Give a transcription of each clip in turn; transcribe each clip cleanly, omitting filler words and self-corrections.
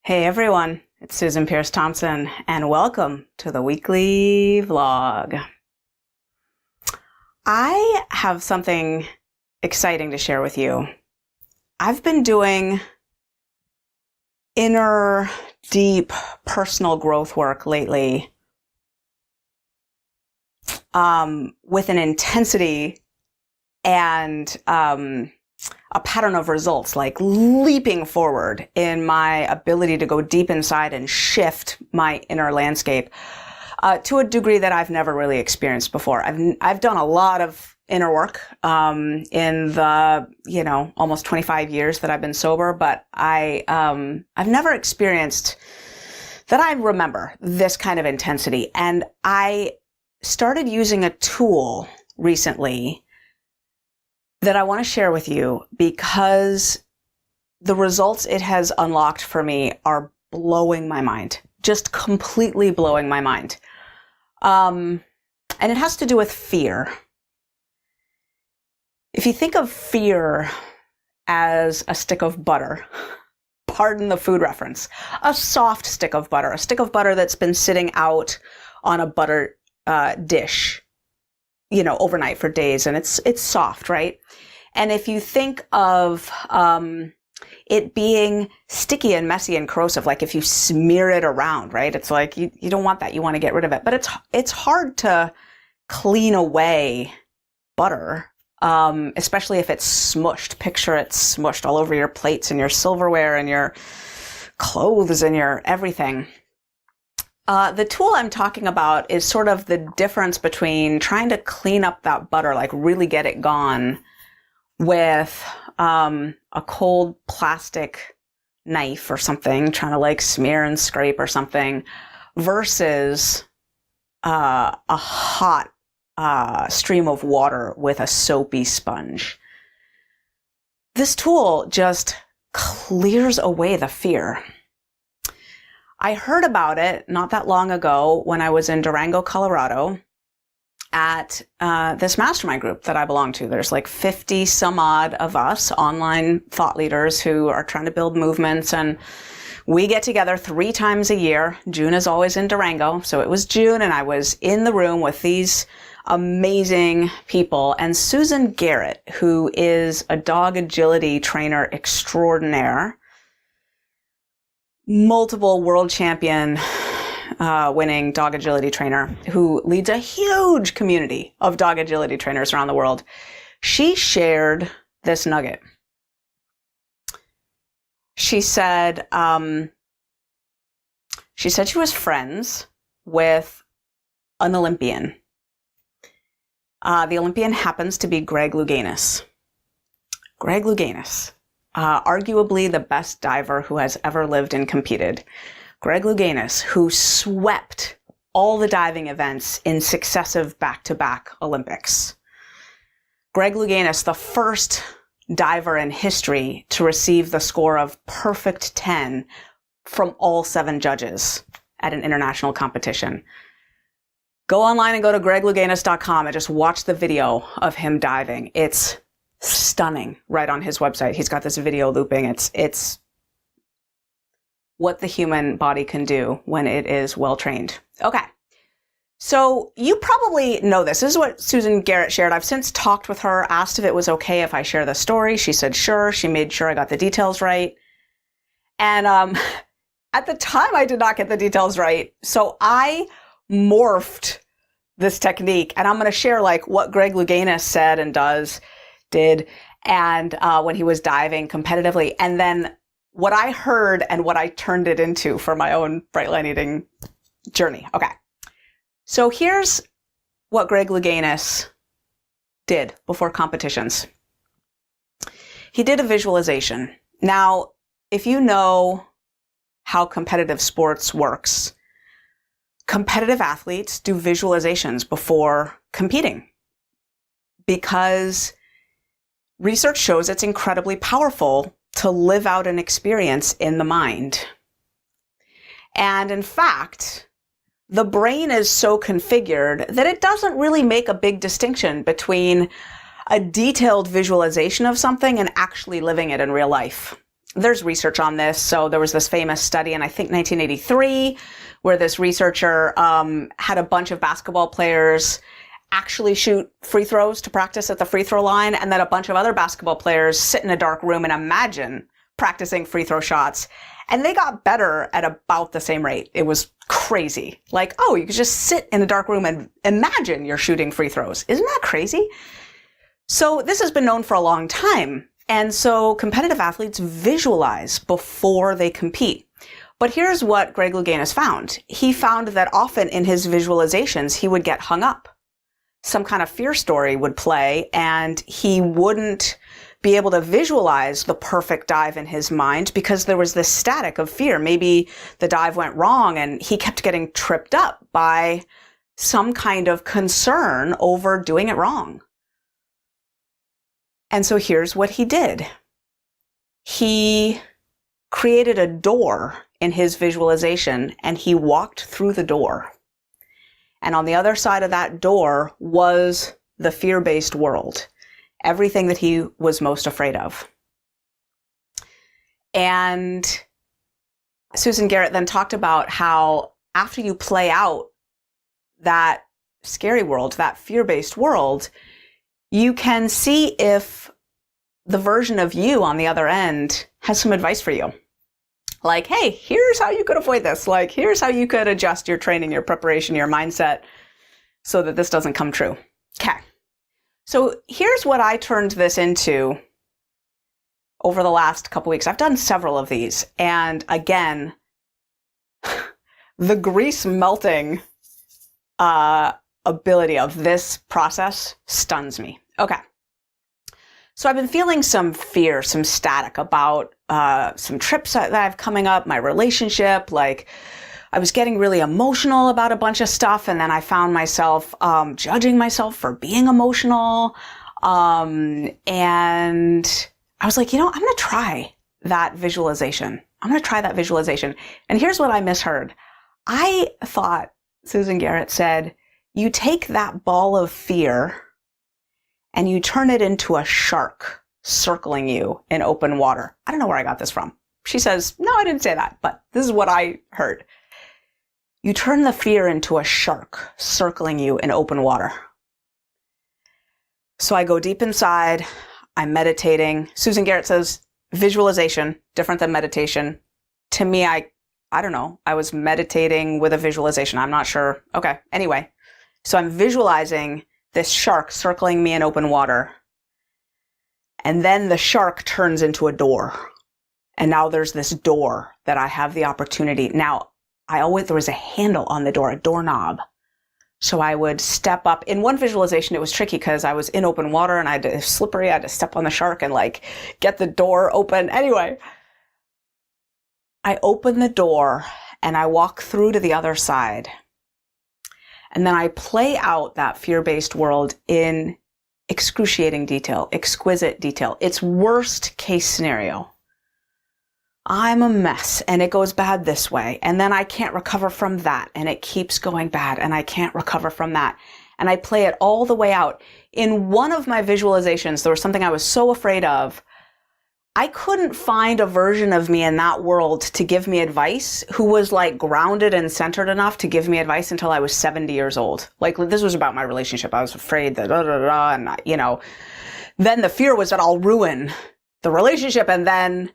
Hey everyone, it's Susan Peirce Thompson, and welcome to the weekly vlog. I have something exciting to share with you. I've been doing inner, deep, personal growth work lately with an intensity and a pattern of results, like leaping forward in my ability to go deep inside and shift my inner landscape to a degree that I've never really experienced before. I've done a lot of inner work in the almost 25 years that I've been sober, but I've never experienced that I remember this kind of intensity. And I started using a tool recently that I want to share with you because the results it has unlocked for me are blowing my mind, just completely blowing my mind. And it has to do with fear. If you think of fear as a stick of butter, pardon the food reference, a soft stick of butter, that's been sitting out on a butter dish, overnight for days, and it's soft, right? And if you think of it being sticky and messy and corrosive, like if you smear it around, right? It's like you don't want that. You want to get rid of it. But it's hard to clean away butter, especially if it's smushed. Picture it smushed all over your plates and your silverware and your clothes and your everything. The tool I'm talking about is sort of the difference between trying to clean up that butter, like really get it gone, with a cold plastic knife or something, trying to like smear and scrape or something, versus a hot stream of water with a soapy sponge. This tool just clears away the fear. I heard about it not that long ago when I was in Durango, Colorado, at this mastermind group that I belong to. There's like 50 some odd of us online thought leaders who are trying to build movements, and we get together 3 times a year. June is always in Durango. So it was June and I was in the room with these amazing people, and Susan Garrett, who is a dog agility trainer extraordinaire, multiple world champion winning dog agility trainer who leads a huge community of dog agility trainers around the world. She shared this nugget. She said she was friends with an Olympian. The Olympian happens to be Greg Louganis. Greg Louganis. Arguably the best diver who has ever lived and competed. Greg Louganis, who swept all the diving events in successive back-to-back Olympics. Greg Louganis, the first diver in history to receive the score of perfect 10 from all 7 judges at an international competition. Go online and go to greglouganis.com and just watch the video of him diving. It's stunning right on his website. He's got this video looping. It's what the human body can do when it is well trained. Okay. So you probably know this. This is what Susan Garrett shared. I've since talked with her, asked if it was okay if I share the story. She said, sure. She made sure I got the details right. And at the time, I did not get the details right. So I morphed this technique, and I'm going to share like what Greg Louganis said and did, and when he was diving competitively, and then what I heard and what I turned it into for my own bright line eating journey. Okay. So here's what Greg Louganis did before competitions. He did a visualization. Now, if you know how competitive sports works, competitive athletes do visualizations before competing because research shows it's incredibly powerful to live out an experience in the mind. And in fact, the brain is so configured that it doesn't really make a big distinction between a detailed visualization of something and actually living it in real life. there's research on this. So there was this famous study in, I think, 1983, where this researcher had a bunch of basketball players actually shoot free throws to practice at the free throw line, and then a bunch of other basketball players sit in a dark room and imagine practicing free throw shots. And they got better at about the same rate. It was crazy. Like, oh, you could just sit in a dark room and imagine you're shooting free throws. Isn't that crazy? So this has been known for a long time. And so competitive athletes visualize before they compete. But here's what Greg Louganis found. He found that often in his visualizations, he would get hung up. Some kind of fear story would play, and he wouldn't be able to visualize the perfect dive in his mind because there was this static of fear. Maybe the dive went wrong and he kept getting tripped up by some kind of concern over doing it wrong. And so here's what he did. He created a door in his visualization and he walked through the door. And on the other side of that door was the fear-based world. Everything that he was most afraid of. And Susan Garrett then talked about how after you play out that scary world, that fear-based world, you can see if the version of you on the other end has some advice for you. Like, hey, here's how you could avoid this. Like, here's how you could adjust your training, your preparation, your mindset so that this doesn't come true. Okay. So here's what I turned this into over the last couple weeks. I've done several of these. And again, the grease melting ability of this process stuns me. Okay. So I've been feeling some fear, some static about some trips that I have coming up, my relationship. Like, I was getting really emotional about a bunch of stuff, and then I found myself judging myself for being emotional. And I was like, I'm going to try that visualization. And here's what I misheard. I thought Susan Garrett said, you take that ball of fear and you turn it into a shark circling you in open water. I don't know where I got this from. She says, no, I didn't say that, but this is what I heard. You turn the fear into a shark circling you in open water. So I go deep inside. I'm meditating. Susan Garrett says visualization, different than meditation. To me, I don't know. I was meditating with a visualization. I'm not sure. Okay. Anyway, so I'm visualizing this shark circling me in open water. And then the shark turns into a door. And now there's this door that I have the opportunity. Now, there was a handle on the door, a doorknob. So I would step up. In one visualization, it was tricky because I was in open water and it was slippery. I had to step on the shark and get the door open. Anyway, I open the door and I walk through to the other side. And then I play out that fear-based world in excruciating detail, exquisite detail. It's worst case scenario. I'm a mess and it goes bad this way. And then I can't recover from that. And it keeps going bad and I can't recover from that. And I play it all the way out. In one of my visualizations, there was something I was so afraid of. I couldn't find a version of me in that world to give me advice who was grounded and centered enough to give me advice until I was 70 years old. This was about my relationship. I was afraid that and then the fear was that I'll ruin the relationship and then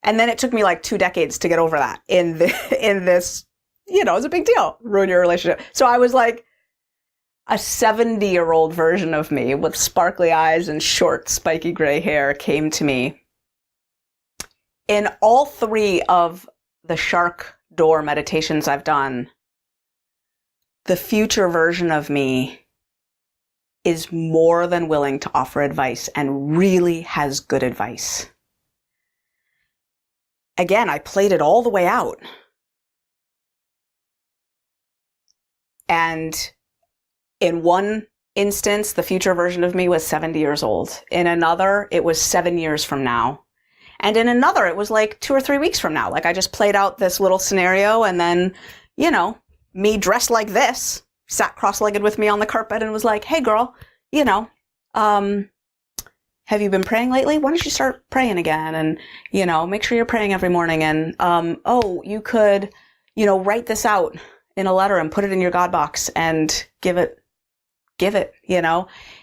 it took me 2 decades to get over that in this, it's a big deal, ruin your relationship. So I was a 70-year-old version of me with sparkly eyes and short, spiky gray hair came to me. In all 3 of the shark door meditations I've done, the future version of me is more than willing to offer advice and really has good advice. Again, I played it all the way out. And in one instance, the future version of me was 70 years old. In another, it was 7 years from now. And in another, it was 2 or 3 weeks from now. I just played out this little scenario and then, me dressed like this, sat cross-legged with me on the carpet and was like, hey girl, have you been praying lately? Why don't you start praying again? And, make sure you're praying every morning. And, you could, write this out in a letter and put it in your God box and give it,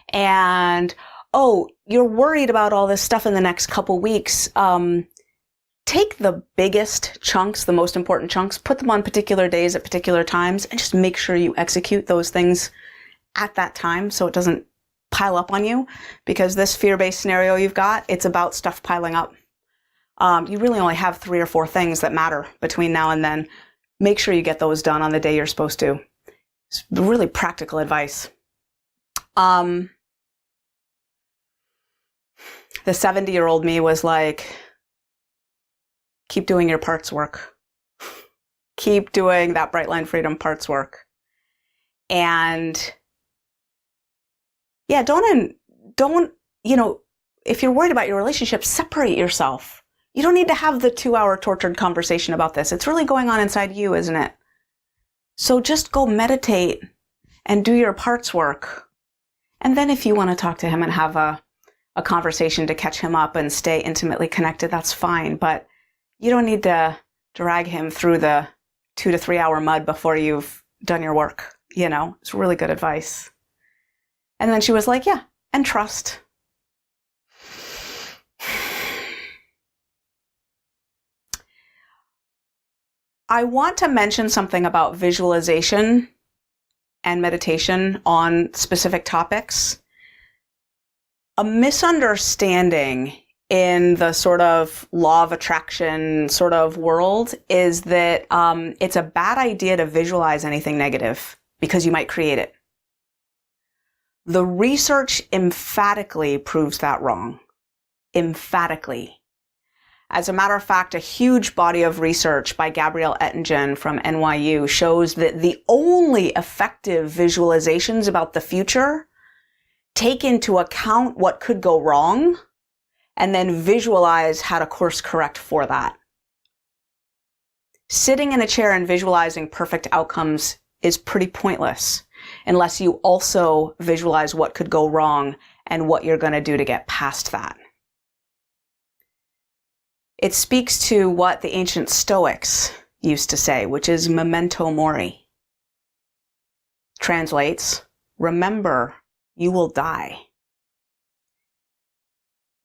and, you're worried about all this stuff in the next couple weeks. Take the biggest chunks, the most important chunks, put them on particular days at particular times, and just make sure you execute those things at that time so it doesn't pile up on you, because this fear-based scenario you've got, it's about stuff piling up. You really only have 3 or 4 things that matter between now and then. Make sure you get those done on the day you're supposed to. It's really practical advice. The 70-year-old me was like, keep doing your parts work. Keep doing that Brightline Freedom parts work. And yeah, don't, if you're worried about your relationship, separate yourself. You don't need to have the 2-hour tortured conversation about this. It's really going on inside you, isn't it? So just go meditate and do your parts work. And then if you want to talk to him and have a conversation to catch him up and stay intimately connected, that's fine. But you don't need to drag him through the 2 to 3 hour mud before you've done your work. It's really good advice. And then she was like, yeah, and trust. I want to mention something about visualization and meditation on specific topics. A misunderstanding in the sort of law of attraction sort of world is that it's a bad idea to visualize anything negative because you might create it. The research emphatically proves that wrong. Emphatically. As a matter of fact, a huge body of research by Gabrielle Ettingen from NYU shows that the only effective visualizations about the future take into account what could go wrong and then visualize how to course correct for that. Sitting in a chair and visualizing perfect outcomes is pretty pointless unless you also visualize what could go wrong and what you're going to do to get past that. It speaks to what the ancient Stoics used to say, which is memento mori. Translates, remember, you will die.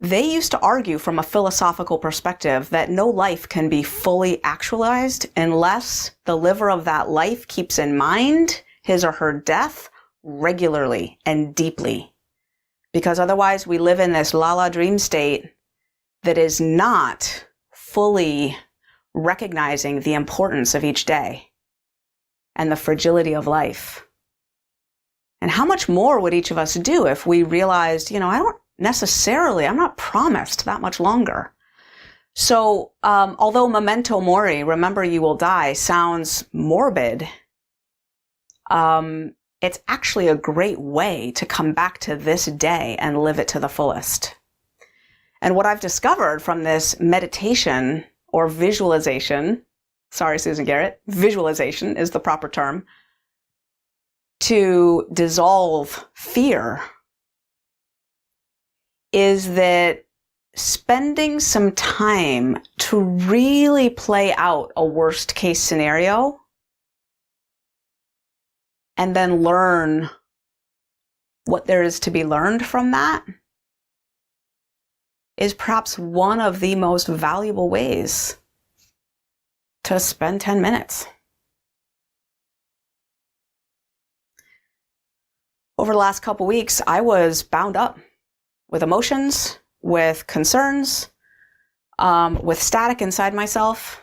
They used to argue from a philosophical perspective that no life can be fully actualized unless the liver of that life keeps in mind his or her death regularly and deeply. Because otherwise we live in this la-la dream state that is not fully recognizing the importance of each day and the fragility of life. And how much more would each of us do if we realized, I'm not promised that much longer. So, although memento mori, remember you will die, sounds morbid, it's actually a great way to come back to this day and live it to the fullest. And what I've discovered from this meditation or visualization, sorry, Susan Garrett, visualization is the proper term, to dissolve fear, is that spending some time to really play out a worst case scenario and then learn what there is to be learned from that is perhaps one of the most valuable ways to spend 10 minutes. Over the last couple weeks, I was bound up with emotions, with concerns, with static inside myself.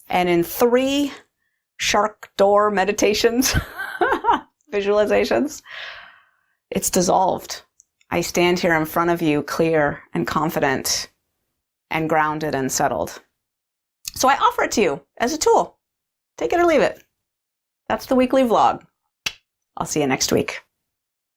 And in 3 shark door meditations, visualizations, it's dissolved. I stand here in front of you clear and confident and grounded and settled. So I offer it to you as a tool. Take it or leave it. That's the weekly vlog. I'll see you next week.